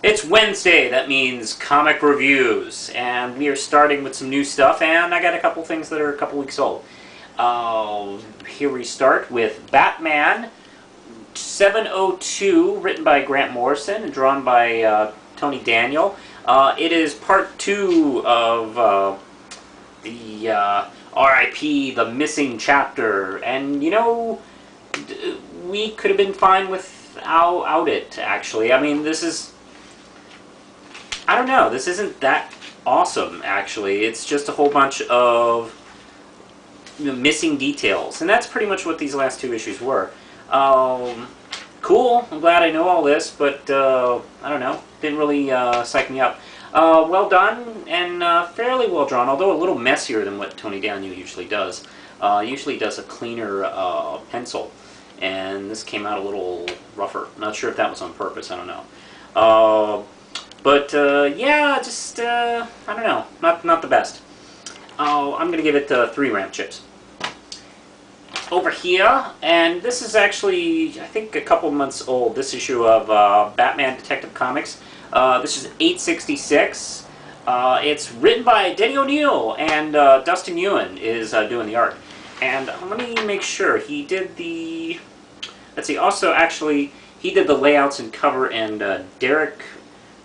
It's Wednesday, that means comic reviews, and we are starting with some new stuff, and I got a couple things that are a couple weeks old. Here we start with Batman 702, written by Grant Morrison and drawn by Tony Daniel. It is part 2 of the R.I.P. The Missing Chapter, and you know, we could have been fine without it, actually. I mean, this is... I don't know, this isn't that awesome, actually. It's just a whole bunch of missing details, and that's pretty much what these last 2 issues were. Cool, I'm glad I know all this, but I don't know, didn't really psych me up. Well done, and fairly well drawn, although a little messier than what Tony Daniel usually does. Usually does a cleaner pencil, and this came out a little rougher. Not sure if that was on purpose, I don't know. But yeah, just I don't know, not the best. I'm gonna give it 3 ramp chips. Over here, and this is actually I think a couple months old. This issue of Batman Detective Comics. This is 866. It's written by Denny O'Neil, and Dustin Ewan is doing the art. And let me make sure he did the. Let's see. Also, actually, he did the layouts and cover, and Derek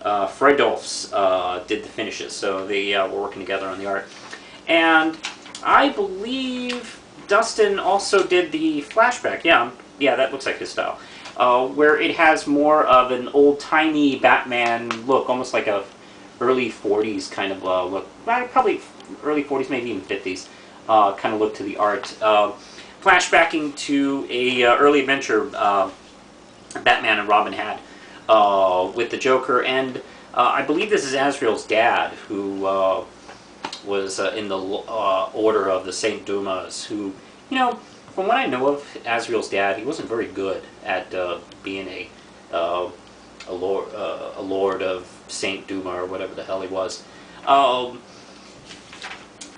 Freidolfs did the finishes, so they were working together on the art. And I believe Dustin also did the flashback. Yeah, that looks like his style. Where it has more of an old-timey Batman look, almost like a early 40s kind of look. Probably early 40s, maybe even 50s kind of look to the art. Flashbacking to a early adventure Batman and Robin had. With the Joker, and I believe this is Azrael's dad, who was in the order of the Saint Dumas, who, you know, from what I know of Azrael's dad, he wasn't very good at being a lord of Saint Duma, or whatever the hell he was.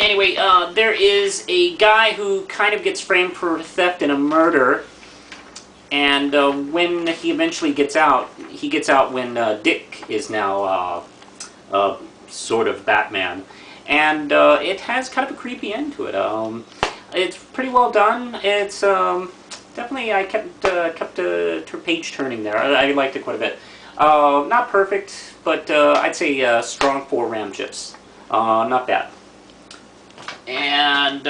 Anyway, there is a guy who kind of gets framed for theft and a murder. And when he eventually gets out, he gets out when Dick is now sort of Batman. And it has kind of a creepy end to it. It's pretty well done. It's definitely, I kept page turning there. I liked it quite a bit. Not perfect, but I'd say strong 4 ram chips. Not bad. And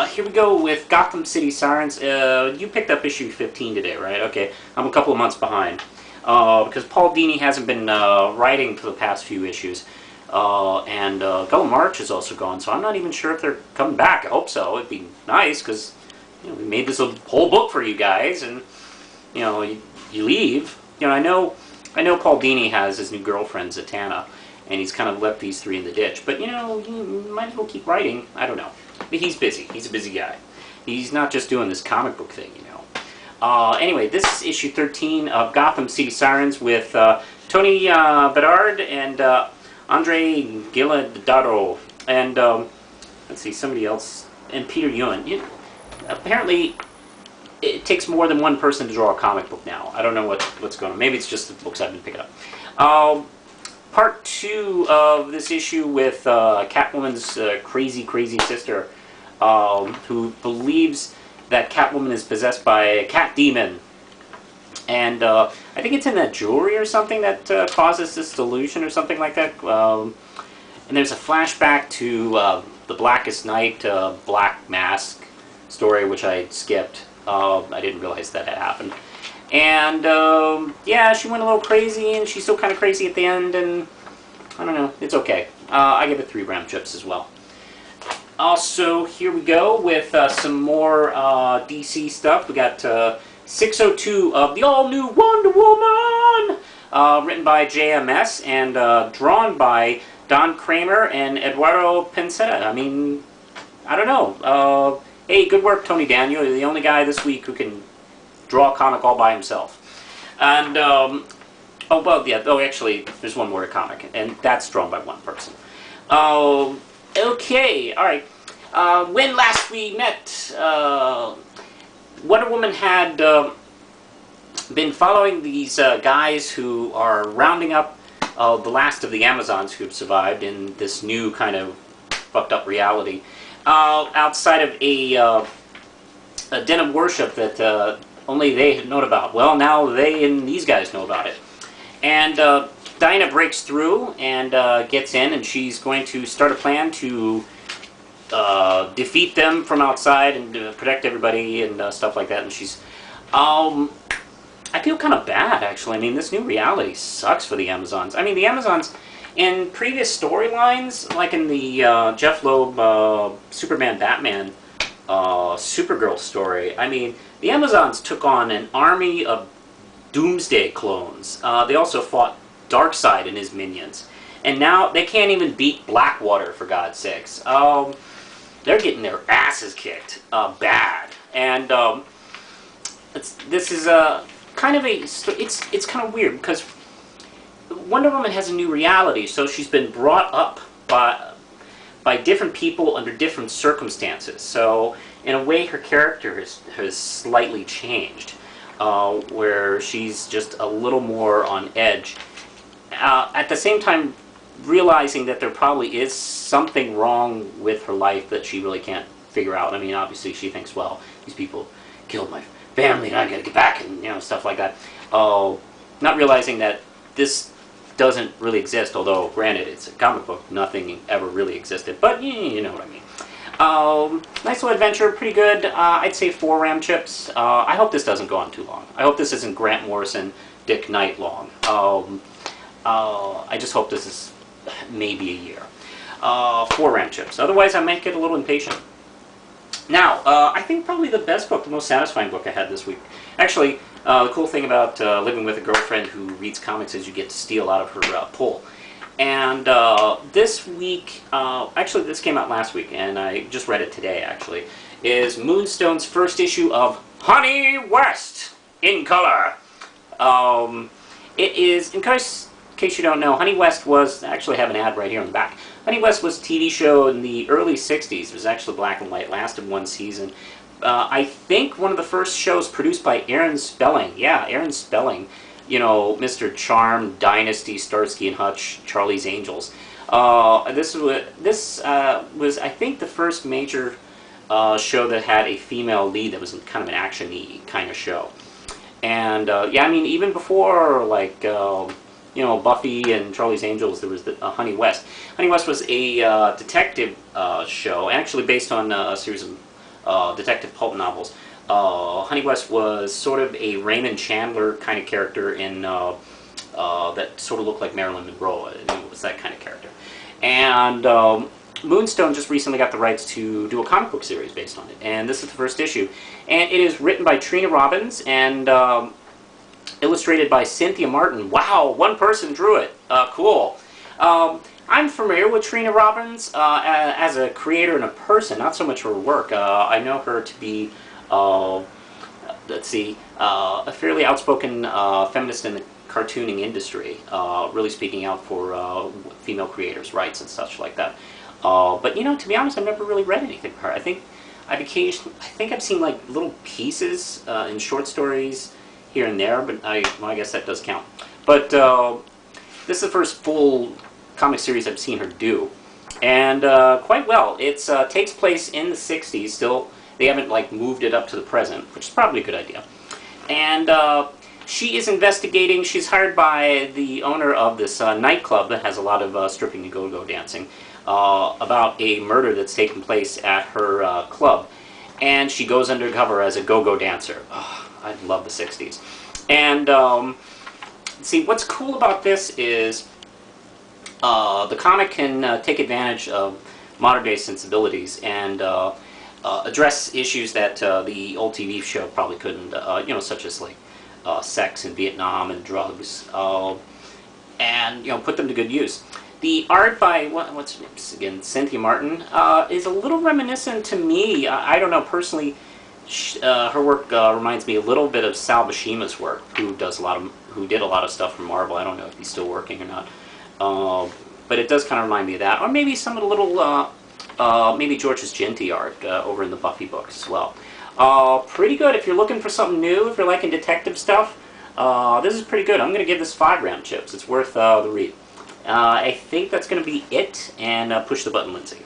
here we go with Gotham City Sirens. You picked up issue 15 today, right? Okay, I'm a couple of months behind. Because Paul Dini hasn't been writing for the past few issues. And Gull March is also gone, so I'm not even sure if they're coming back. I hope so. It'd be nice, because you know, we made this a whole book for you guys, and you know, you leave. You know, I know Paul Dini has his new girlfriend, Zatanna, and he's kind of left these 3 in the ditch. But, you know, you might as well keep writing. I don't know. But he's busy. He's a busy guy. He's not just doing this comic book thing, you know. Anyway, this is issue 13 of Gotham City Sirens with Tony Bedard and Andre Guilladaro. And, let's see, somebody else. And Peter Ewan. Apparently, it takes more than one person to draw a comic book now. I don't know what's going on. Maybe it's just the books I've been picking up. Part 2 of this issue with Catwoman's crazy sister, who believes that Catwoman is possessed by a cat demon. And I think it's in that jewelry or something that causes this delusion or something like that. And there's a flashback to the Blackest Night, Black Mask story, which I skipped. I didn't realize that had happened. And, yeah, she went a little crazy, and she's still kind of crazy at the end, and I don't know, it's okay. I give it 3 ram chips as well. Also, here we go with some more DC stuff. We got 602 of the all-new Wonder Woman, written by JMS, and drawn by Don Kramer and Eduardo Pensetta. I mean, I don't know. Hey, good work, Tony Daniel. You're the only guy this week who can draw a comic all by himself. And, oh, well, yeah, oh, actually, there's one more comic, and that's drawn by one person. Okay, alright. When last we met, Wonder Woman had been following these guys who are rounding up the last of the Amazons who have survived in this new kind of fucked up reality, outside of a den of worship that only they had known about. Well, now they and these guys know about it. And Dinah breaks through and gets in, and she's going to start a plan to defeat them from outside and protect everybody and stuff like that. And she's... I feel kind of bad, actually. I mean, this new reality sucks for the Amazons. I mean, the Amazons, in previous storylines, like in the Jeff Loeb Superman Batman Supergirl story, I mean, the Amazons took on an army of Doomsday clones. They also fought Darkseid and his minions. And now they can't even beat Blackwater, for God's sakes. They're getting their asses kicked bad. And this is kind of it's kind of weird, because Wonder Woman has a new reality, so she's been brought up by different people under different circumstances. So in a way, her character has slightly changed, where she's just a little more on edge. At the same time, realizing that there probably is something wrong with her life that she really can't figure out. I mean, obviously she thinks, well, these people killed my family and I gotta get back, and stuff like that. Not realizing that this doesn't really exist, although granted it's a comic book, nothing ever really existed, but you know what I mean. Nice little adventure, pretty good. I'd say 4 Ram chips. I hope this doesn't go on too long. I hope this isn't Grant Morrison, Dick Knight long. I just hope this is maybe a year. 4 Ram chips. Otherwise I might get a little impatient. Now, I think probably the best book, the most satisfying book I had this week. Actually, the cool thing about living with a girlfriend who reads comics is you get to steal out of her pull. And this week, actually this came out last week, and I just read it today actually, is Moonstone's first issue of Honey West in color. It is, in case you don't know, Honey West was, actually I have an ad right here on the back. Honey West was a TV show in the early 60s. It was actually black and white, lasted 1 season. I think one of the first shows produced by Aaron Spelling. Yeah, Aaron Spelling. You know, Mr. Charm, Dynasty, Starsky and Hutch, Charlie's Angels. This was, I think, the first major show that had a female lead that was kind of an action-y kind of show. And, yeah, I mean, even before, like... Buffy and Charlie's Angels, there was Honey West. Honey West was a detective show, actually based on a series of detective pulp novels. Honey West was sort of a Raymond Chandler kind of character in that sort of looked like Marilyn Monroe. It was that kind of character. And Moonstone just recently got the rights to do a comic book series based on it, and this is the first issue. And it is written by Trina Robbins and illustrated by Cynthia Martin. Wow, one person drew it. Cool. I'm familiar with Trina Robbins as a creator and a person, not so much her work. I know her to be, let's see, a fairly outspoken feminist in the cartooning industry, really speaking out for female creators' rights and such like that. But to be honest, I've never really read anything from her. I think I've seen like little pieces in short stories here and there, but I guess that does count. But this is the first full comic series I've seen her do, and quite well. It takes place in the 60s. Still, they haven't like moved it up to the present, which is probably a good idea. And she is investigating. She's hired by the owner of this nightclub that has a lot of stripping and go-go dancing about a murder that's taken place at her club, and she goes undercover as a go-go dancer. Oh, I love the 60s. And see, what's cool about this is the comic can take advantage of modern day sensibilities and address issues that the old TV show probably couldn't, such as like sex in Vietnam and drugs, and put them to good use. The art by what's her name again, Cynthia Martin, is a little reminiscent to me. I don't know personally. Her work reminds me a little bit of Sal Buscema's work, who did a lot of stuff for Marvel. I don't know if he's still working or not, but it does kind of remind me of that, or maybe some of the little, maybe George's Genty art over in the Buffy books as well. Pretty good if you're looking for something new. If you're liking detective stuff, this is pretty good. I'm going to give this 5 Ram chips. It's worth the read. I think that's going to be it, and push the button, Lindsay.